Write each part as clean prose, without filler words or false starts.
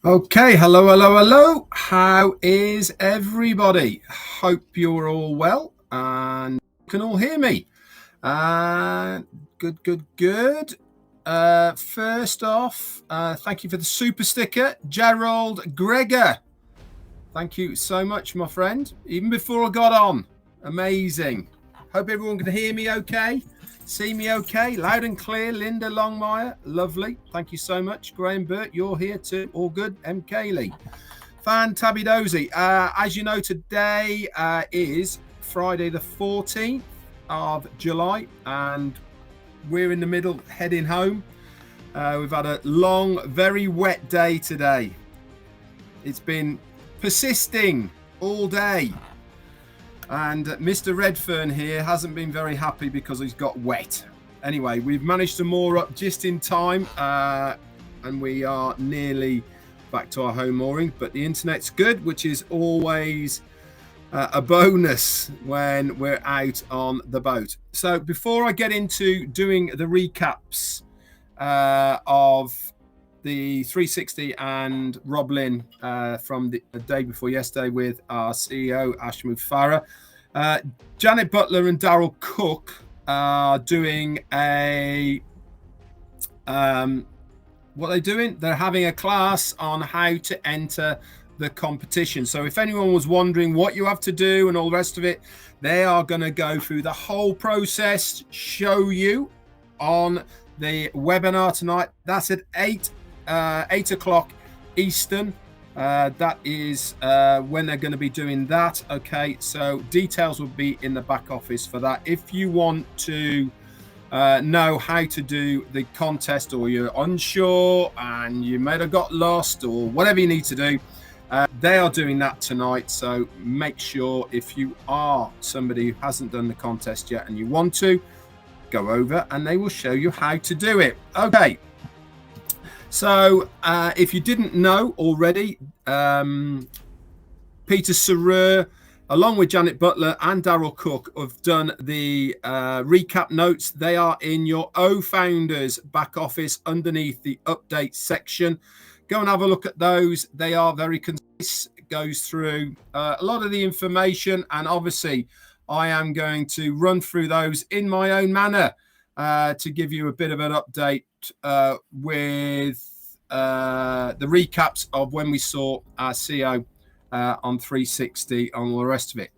Okay, hello. How is everybody? Hope you're all well and can all hear me. Good. First off, thank you for the super sticker, Gerald Gregor. Thank you so much, my friend. Even before I got on, amazing. Hope everyone can hear me okay. See me okay, loud and clear. Linda Longmire, lovely. Thank you so much. Graham Burt, you're here too. All good. M. Cayley. Fan Tabidozi. As you know, today is Friday the 14th of July, and we're in the middle, heading home. We've had a long, very wet day today. It's been persisting all day. And Mr. Redfern here hasn't been very happy because he's got wet. Anyway, we've managed to moor up just in time, and we are nearly back to our home mooring. But the internet's good, which is always a bonus when we're out on the boat. So before I get into doing the recaps of the 360 and Rob Lynn from the day before yesterday with our CEO, Ash Mufareh. Janet Butler and Daryl Cook are doing a... what are they doing? They're having a class on how to enter the competition. So if anyone was wondering what you have to do and all the rest of it, they are going to go through the whole process, show you on the webinar tonight. That's at 8 o'clock Eastern. That is when they're going to be doing that. Okay, so details will be in the back office for that. If you want to know how to do the contest, or you're unsure and you might have got lost, or whatever you need to do, they are doing that tonight. So make sure, if you are somebody who hasn't done the contest yet and you want to, go over and they will show you how to do it. Okay. So if you didn't know already, Peter Sergiu, along with Janet Butler and Daryl Cook, have done the recap notes. They are in your Ofounders back office underneath the update section. Go and have a look at those. They are very concise. It goes through a lot of the information, and obviously I am going to run through those in my own manner to give you a bit of an update with the recaps of when we saw our CEO on 360 and all the rest of it.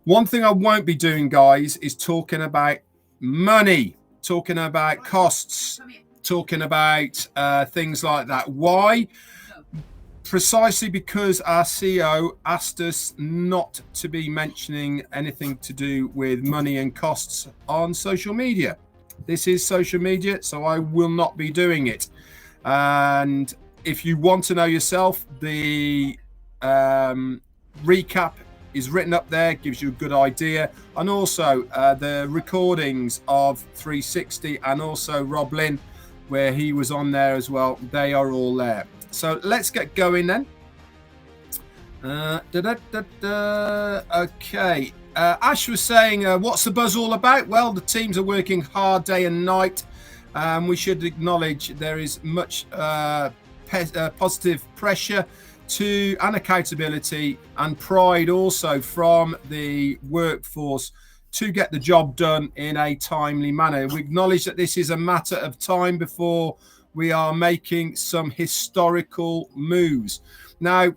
One thing I won't be doing, guys, is talking about money, talking about costs, talking about things like that. Why? Precisely because our CEO asked us not to be mentioning anything to do with money and costs on social media. This is social media, so I will not be doing it. And if you want to know yourself, the recap is written up there, gives you a good idea. And also the recordings of 360 and also Rob Lynn, where he was on there as well, they are all there. So let's get going then. Okay. Ash was saying, what's the buzz all about? Well, the teams are working hard day and night. We should acknowledge there is much positive pressure to and accountability and pride also from the workforce to get the job done in a timely manner. We acknowledge that this is a matter of time before we are making some historical moves. Now,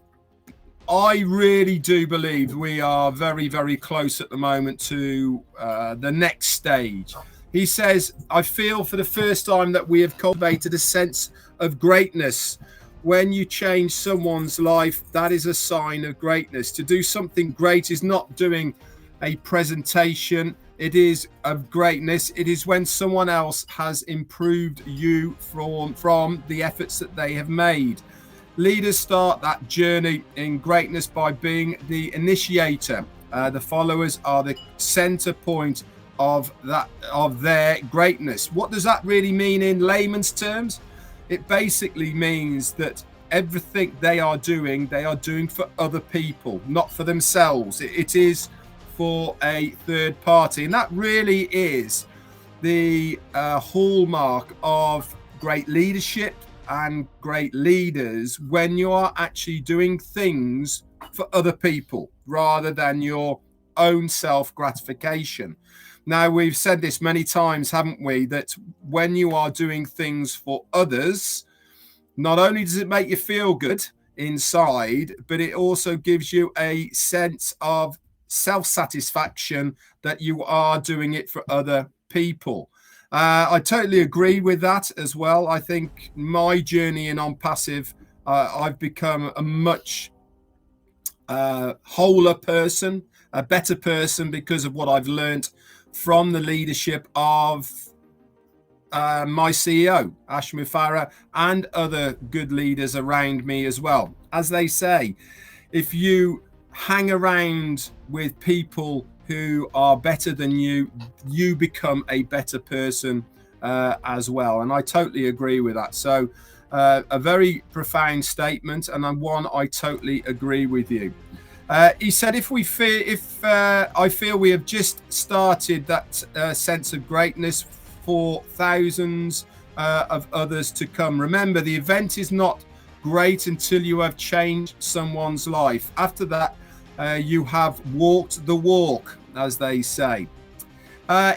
I really do believe we are very, very close at the moment to the next stage. He says, I feel for the first time that we have cultivated a sense of greatness. When you change someone's life, that is a sign of greatness. To do something great is not doing a presentation. It is of greatness. It is when someone else has improved you from the efforts that they have made. Leaders start that journey in greatness by being the initiator. The followers are the center point of their greatness. What does that really mean in layman's terms? It basically means that everything they are doing for other people, not for themselves. It is for a third party, and that really is the hallmark of great leadership and great leaders when you are actually doing things for other people rather than your own self-gratification. Now, we've said this many times, haven't we, that when you are doing things for others, not only does it make you feel good inside, but it also gives you a sense of self-satisfaction that you are doing it for other people. I totally agree with that as well. I think my journey in Onpassive, I've become a much wholer person, a better person because of what I've learned from the leadership of my CEO, Ash Mufareh, and other good leaders around me as well. As they say, if you hang around with people who are better than you, you become a better person as well. And I totally agree with that. So a very profound statement, and one I totally agree with you. He said, if I feel we have just started that sense of greatness for thousands of others to come. Remember, the event is not great until you have changed someone's life. After that, you have walked the walk, as they say.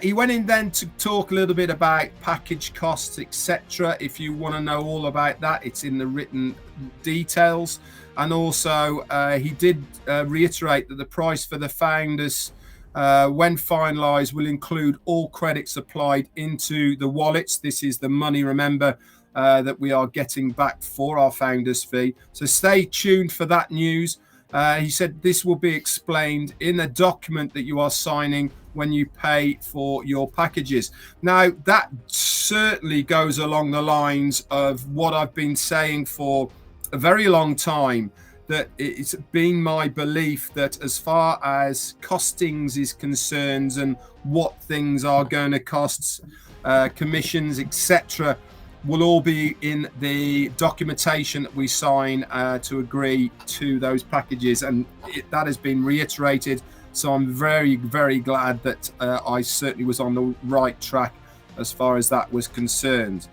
He went in then to talk a little bit about package costs, etc. If you want to know all about that, it's in the written details. And also, he did reiterate that the price for the founders, when finalized, will include all credits applied into the wallets. This is the money, remember, that we are getting back for our founders fee. So stay tuned for that news. He said this will be explained in a document that you are signing when you pay for your packages. Now, that certainly goes along the lines of what I've been saying for a very long time, that it's been my belief that as far as costings is concerned and what things are going to cost, commissions, etc., will all be in the documentation that we sign to agree to those packages, and that has been reiterated. So I'm very, very glad that I certainly was on the right track as far as that was concerned.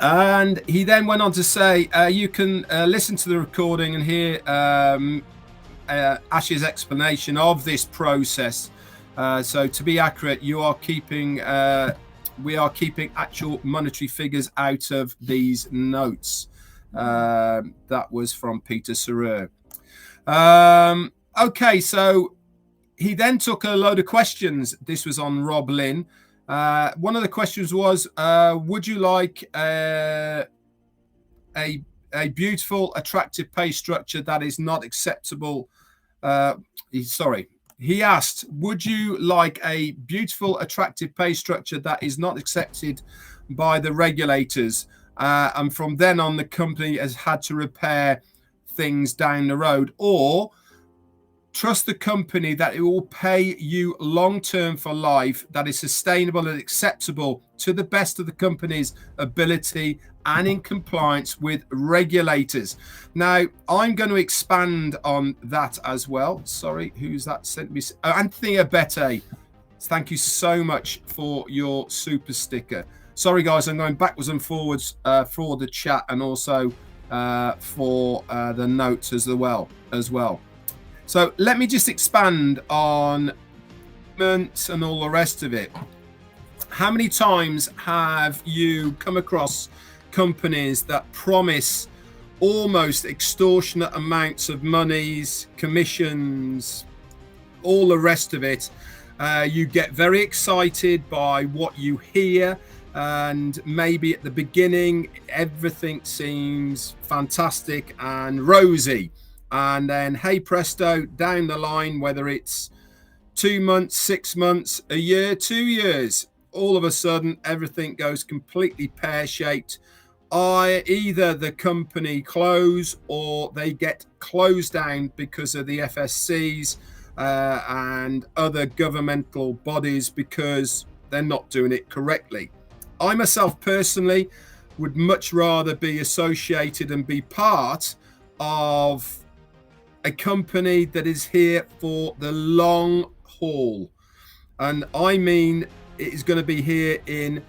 And he then went on to say, you can listen to the recording and hear Ash's explanation of this process. So to be accurate, we are keeping actual monetary figures out of these notes. That was from Peter Sergiu. Okay, so he then took a load of questions. This was on Rob Lynn. One of the questions was, would you like a beautiful, attractive pay structure that is not acceptable? He asked, would you like a beautiful, attractive pay structure that is not accepted by the regulators? And from then on, the company has had to repair things down the road, or trust the company that it will pay you long-term for life, that is sustainable and acceptable to the best of the company's ability and in compliance with regulators. Now, I'm going to expand on that as well. Sorry, who's that sent me? Anthony Abete. Thank you so much for your super sticker. Sorry, guys, I'm going backwards and forwards for the chat and also for the notes as well. So let me just expand on COMMENT and all the rest of it. How many times have you come across companies that promise almost extortionate amounts of monies, commissions, all the rest of it? You get very excited by what you hear, and maybe at the beginning everything seems fantastic and rosy. And then, hey presto, down the line, whether it's 2 months, 6 months, a year, 2 years, all of a sudden, everything goes completely pear-shaped. Either the company close or they get closed down because of the FSCs and other governmental bodies because they're not doing it correctly. I myself personally would much rather be associated and be part of a company that is here for the long haul. And I mean, it is going to be here in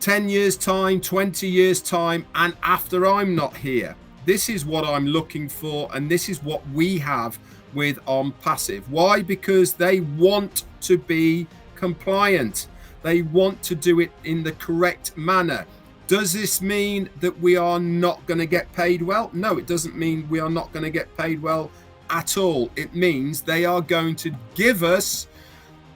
10 years time, 20 years time, and after I'm not here. This is what I'm looking for, and this is what we have with Onpassive. Why? Because they want to be compliant. They want to do it in the correct manner. Does this mean that we are not going to get paid well? No, it doesn't mean we are not going to get paid well at all. It means they are going to give us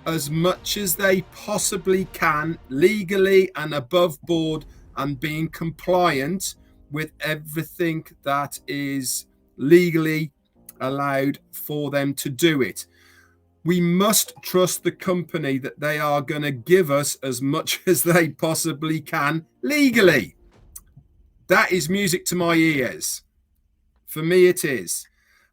as much as they possibly can, legally and above board, and being compliant with everything that is legally allowed for them to do it. We must trust the company that they are going to give us as much as they possibly can legally. That is music to my ears. For me, it is.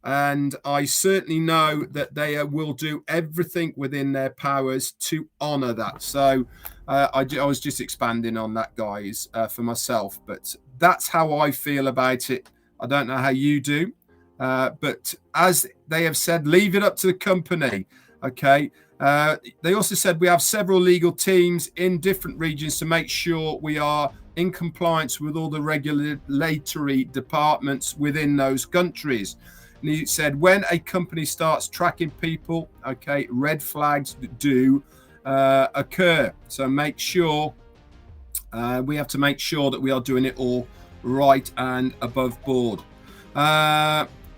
And I certainly know that they will do everything within their powers to honor that. So I was just expanding on that, guys, for myself. But that's how I feel about it. I don't know how you do. But as they have said, leave it up to the company. Okay. They also said we have several legal teams in different regions to make sure we are in compliance with all the regulatory departments within those countries. And he said, when a company starts tracking people, okay, red flags do occur. So make sure, we have to make sure that we are doing it all right and above board.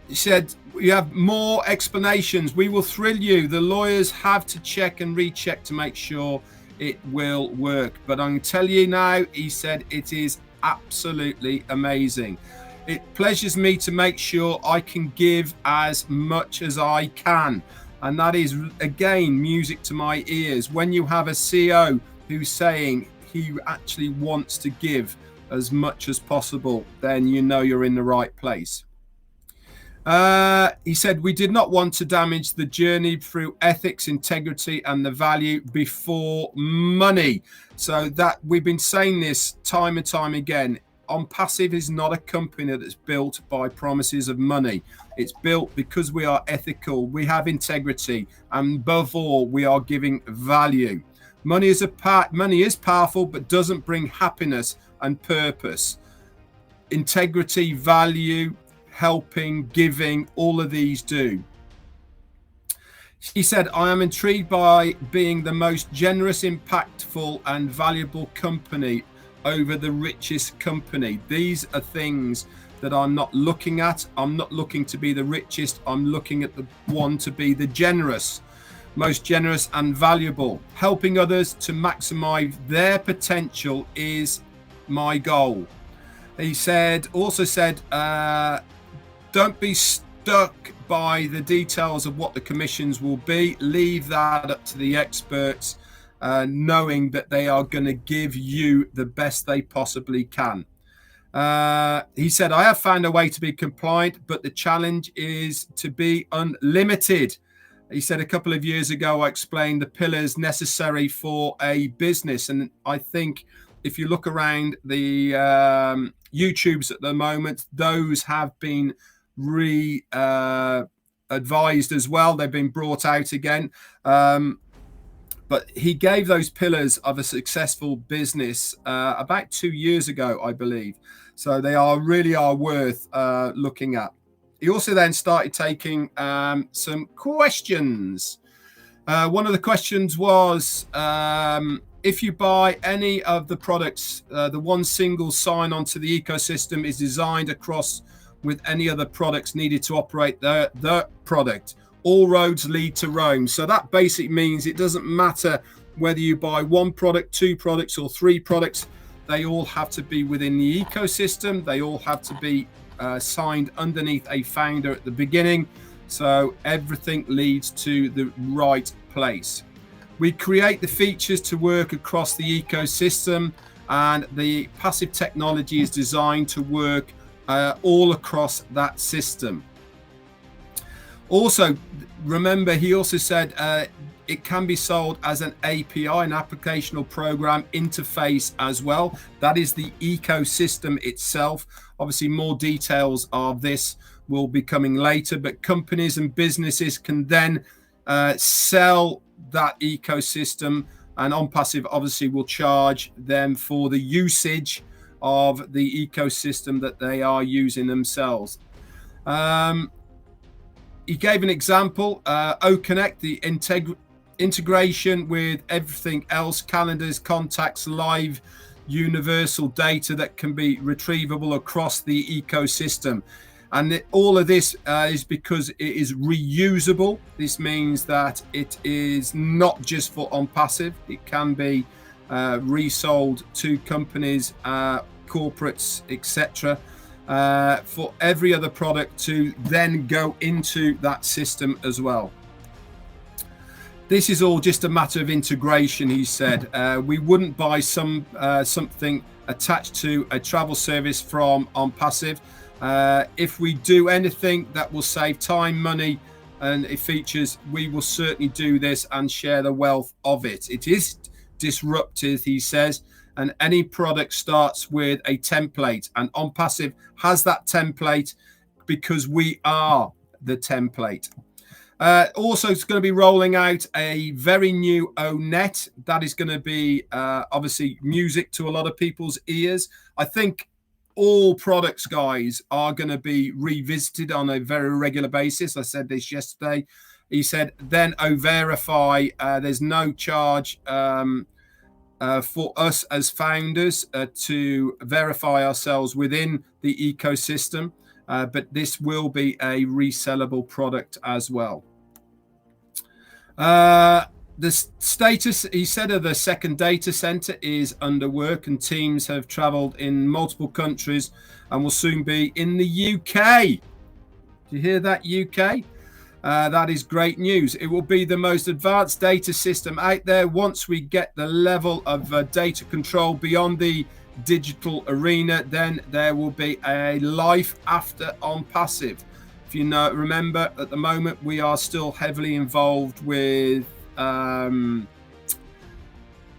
He said, we have more explanations. We will thrill you. The lawyers have to check and recheck to make sure it will work. But I can tell you now, he said, it is absolutely amazing. It pleasures me to make sure I can give as much as I can. And that is, again, music to my ears. When you have a CEO who's saying he actually wants to give as much as possible, then you know you're in the right place. He said, we did not want to damage the journey through ethics, integrity, and the value before money. So that we've been saying this time and time again. Onpassive is not a company that's built by promises of money. It's built because we are ethical, we have integrity, and above all, we are giving value. Money is powerful, but doesn't bring happiness and purpose. Integrity, value, helping, giving, all of these do. He said, I am intrigued by being the most generous, impactful, and valuable company over the richest company. These are things that I'm not looking at. I'm not looking to be the richest. I'm looking at the one to be the generous, most generous and valuable. Helping others to maximize their potential is my goal. He said, also said, don't be stuck by the details of what the commissions will be. Leave that up to the experts, knowing that they are going to give you the best they possibly can. He said, I have found a way to be compliant, but the challenge is to be unlimited. He said, a couple of years ago, I explained the pillars necessary for a business. And I think if you look around the YouTubes at the moment, those have been advised as well. They've been brought out again. But he gave those pillars of a successful business about 2 years ago, I believe. So they really are worth looking at. He also then started taking some questions. One of the questions was, if you buy any of the products, the one single sign-on to the ecosystem is designed across with any other products needed to operate the product. All roads lead to Rome. So that basically means it doesn't matter whether you buy one product, two products, or three products. They all have to be within the ecosystem. They all have to be signed underneath a founder at the beginning. So everything leads to the right place. We create the features to work across the ecosystem, and the passive technology is designed to work all across that system. Also, remember, he also said it can be sold as an API, an applicational program interface as well. That is the ecosystem itself. Obviously, more details of this will be coming later, but companies and businesses can then sell that ecosystem and Onpassive obviously will charge them for the usage of the ecosystem that they are using themselves. He gave an example, OConnect, the integration with everything else, calendars, contacts, live, universal data that can be retrievable across the ecosystem. And all of this is because it is reusable. This means that it is not just for Onpassive. It can be resold to companies, corporates, etc. For every other product to then go into that system as well. This is all just a matter of integration, he said. We wouldn't buy something attached to a travel service from Onpassive. If we do anything that will save time, money, and it features, we will certainly do this and share the wealth of it. It is disruptive, he says, and any product starts with a template, and Onpassive has that template because we are the template. Also, it's going to be rolling out a very new ONet. That is going to be obviously music to a lot of people's ears. I think all products, guys, are going to be revisited on a very regular basis. I said this yesterday. He said, then OVerify, there's no charge for us as founders to verify ourselves within the ecosystem, but this will be a resellable product as well. The status, he said, of the second data center is under work, and teams have traveled in multiple countries and will soon be in the UK. Do you hear that, UK? That is great news. It will be the most advanced data system out there once we get the level of data control beyond the digital arena. Then there will be a life after Onpassive. If you know, remember, at the moment we are still heavily involved with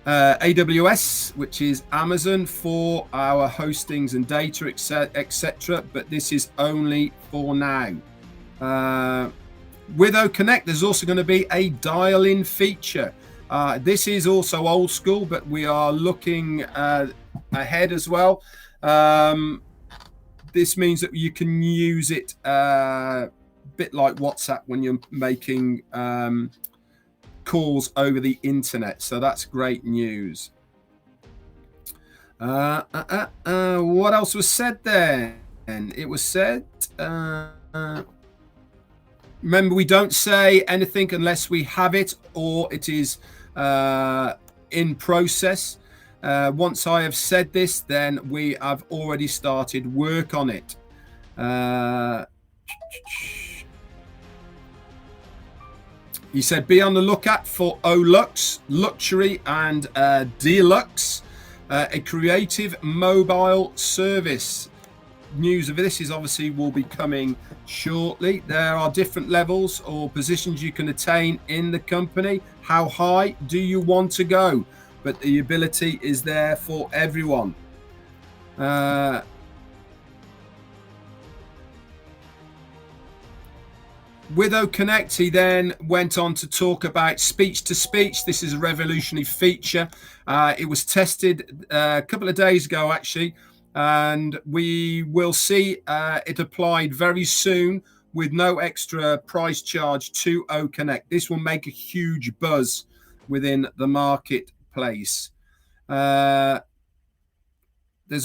AWS, which is Amazon, for our hostings and data, etc. But this is only for now. With OConnect, there's also going to be a dial-in feature. This is also old school, but we are looking ahead as well. This means that you can use it a bit like WhatsApp when you're making calls over the internet. So that's great news. What else was said there? And it was said, remember, we don't say anything unless we have it or it is in process. Once I have said this, then we have already started work on it. He said, be on the lookout for OLux, Luxury and Deluxe, a creative mobile service. News of this is obviously will be coming shortly. There are different levels or positions you can attain in the company. How high do you want to go? But the ability is there for everyone. With OConnect, he then went on to talk about speech-to-speech. This is a revolutionary feature. It was tested a couple of days ago, actually, and we will see it applied very soon with no extra price charge to OConnect. This will make a huge buzz within the marketplace. There's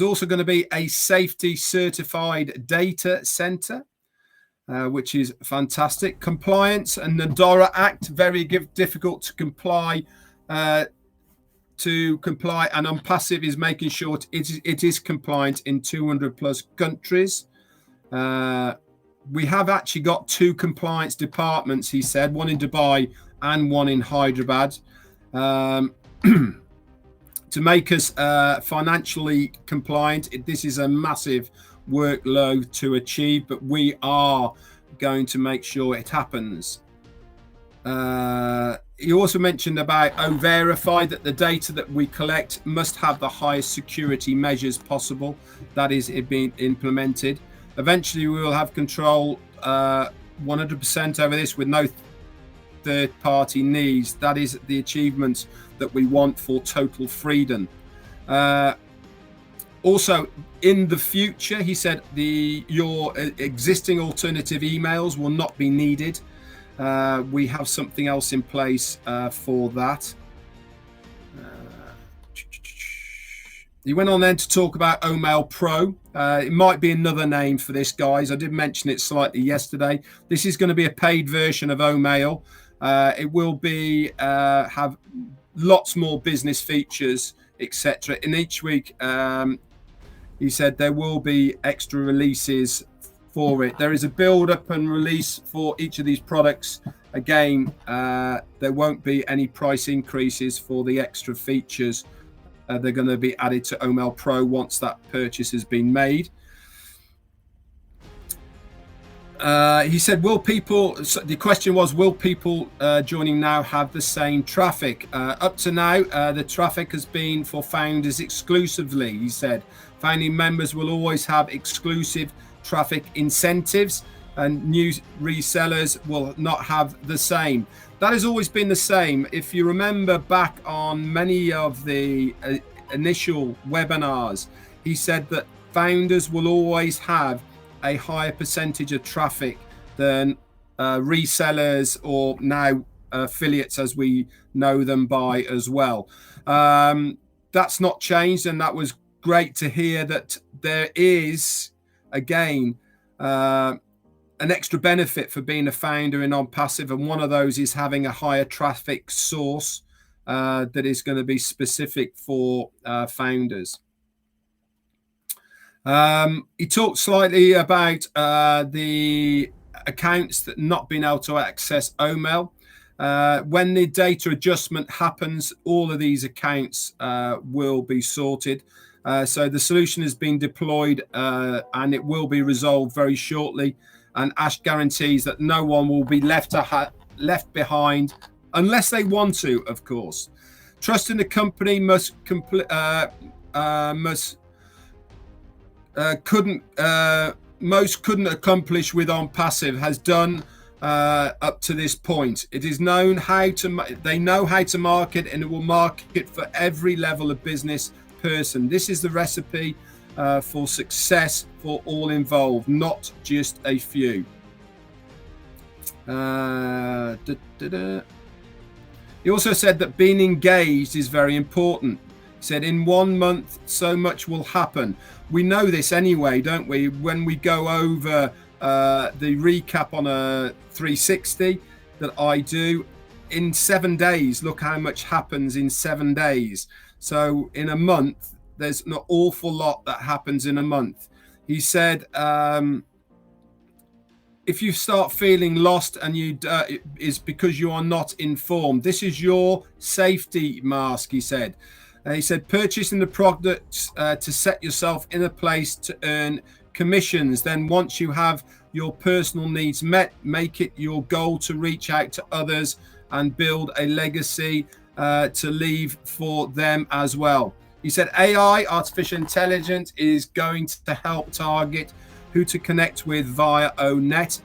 also going to be a safety certified data center, which is fantastic. Compliance and the DORA Act, very difficult to comply. And Onpassive is making sure it is compliant in 200 plus countries. We have actually got 2 compliance departments, he said, one in Dubai and one in Hyderabad, to make us financially compliant. This is a massive workload to achieve, but we are going to make sure it happens. He also mentioned about OVerify, that the data that we collect must have the highest security measures possible. That is it being implemented. Eventually we will have control 100% over this with no third-party needs. That is the achievements that we want for total freedom. Also, in the future, he said your existing alternative emails will not be needed. We have something else in place for that. He went on then to talk about OMail Pro. It might be another name for this, guys. I did mention it slightly yesterday. This is going to be a paid version of OMail. It will be have lots more business features, etc. In each week, he said there will be extra releases for it. There is a build up and release for each of these products. Again, there won't be any price increases for the extra features. They're going to be added to OMail Pro once that purchase has been made. He said, the question was, will people joining now have the same traffic? Up to now, the traffic has been for founders exclusively. He said, founding members will always have exclusive traffic incentives, and new resellers will not have the same. That has always been the same. If you remember back on many of the initial webinars, he said that founders will always have a higher percentage of traffic than resellers, or now affiliates as we know them by as well. That's not changed, and that was great to hear that there is, again, an extra benefit for being a founder in Onpassive, and one of those is having a higher traffic source that is going to be specific for founders. He talked slightly about the accounts that not being able to access OMail. When the data adjustment happens, all of these accounts will be sorted. So the solution has been deployed and it will be resolved very shortly. And Ash guarantees that no one will be left behind unless they want to, of course. Trust in the company couldn't accomplish with Onpassive has done up to this point. It is known they know how to market, and it will market for every level of business person. This is the recipe for success for all involved, not just a few. He also said that being engaged is very important. He said in 1 month, so much will happen. We know this anyway, don't we? When we go over the recap on a 360 that I do, in 7 days, look how much happens in 7 days. So in a month, there's an awful lot that happens in a month. He said, if you start feeling lost and is because you are not informed. This is your safety mask, he said. He said, purchasing the products to set yourself in a place to earn commissions. Then once you have your personal needs met, make it your goal to reach out to others and build a legacy to leave for them as well. He said AI, artificial intelligence, is going to help target who to connect with via ONet.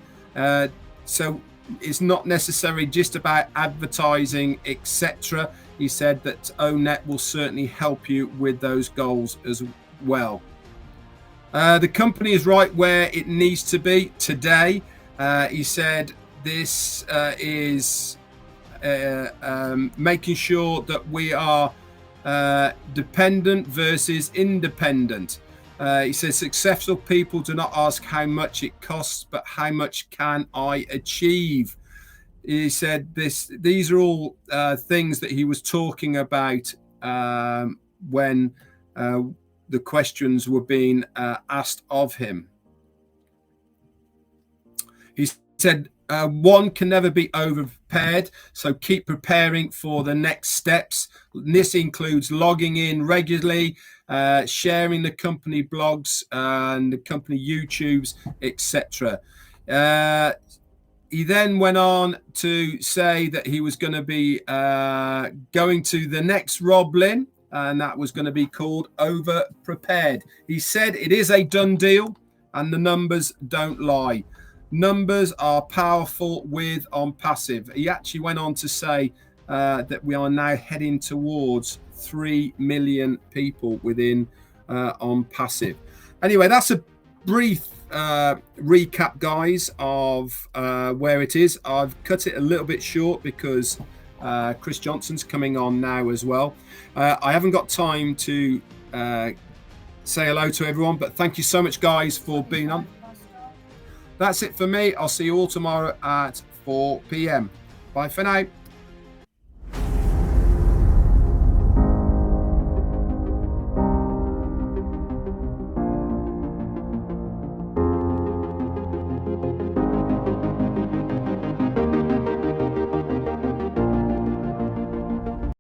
So it's not necessarily just about advertising, etc. He said that ONet will certainly help you with those goals as well. The company is right where it needs to be today. He said this is making sure that we are dependent versus independent. He says successful people do not ask how much it costs, but how much can I achieve. He said these are all things that he was talking about when the questions were being asked of him. He said one can never be over-prepared, so keep preparing for the next steps. This includes logging in regularly, sharing the company blogs and the company YouTubes, etc. He then went on to say that he was going to be going to the next Rob Lynn, and that was going to be called Over Prepared. He said it is a done deal and the numbers don't lie. numbers are powerful with Onpassive. He actually went on to say that we are now heading towards 3 million people within Onpassive. Anyway, that's a brief recap, guys, of where it is. I've cut it a little bit short because Chris Johnson's coming on now as well. I haven't got time to say hello to everyone, but thank you so much, guys, for being on. That's it for me. I'll see you all tomorrow at 4 p.m. Bye for now.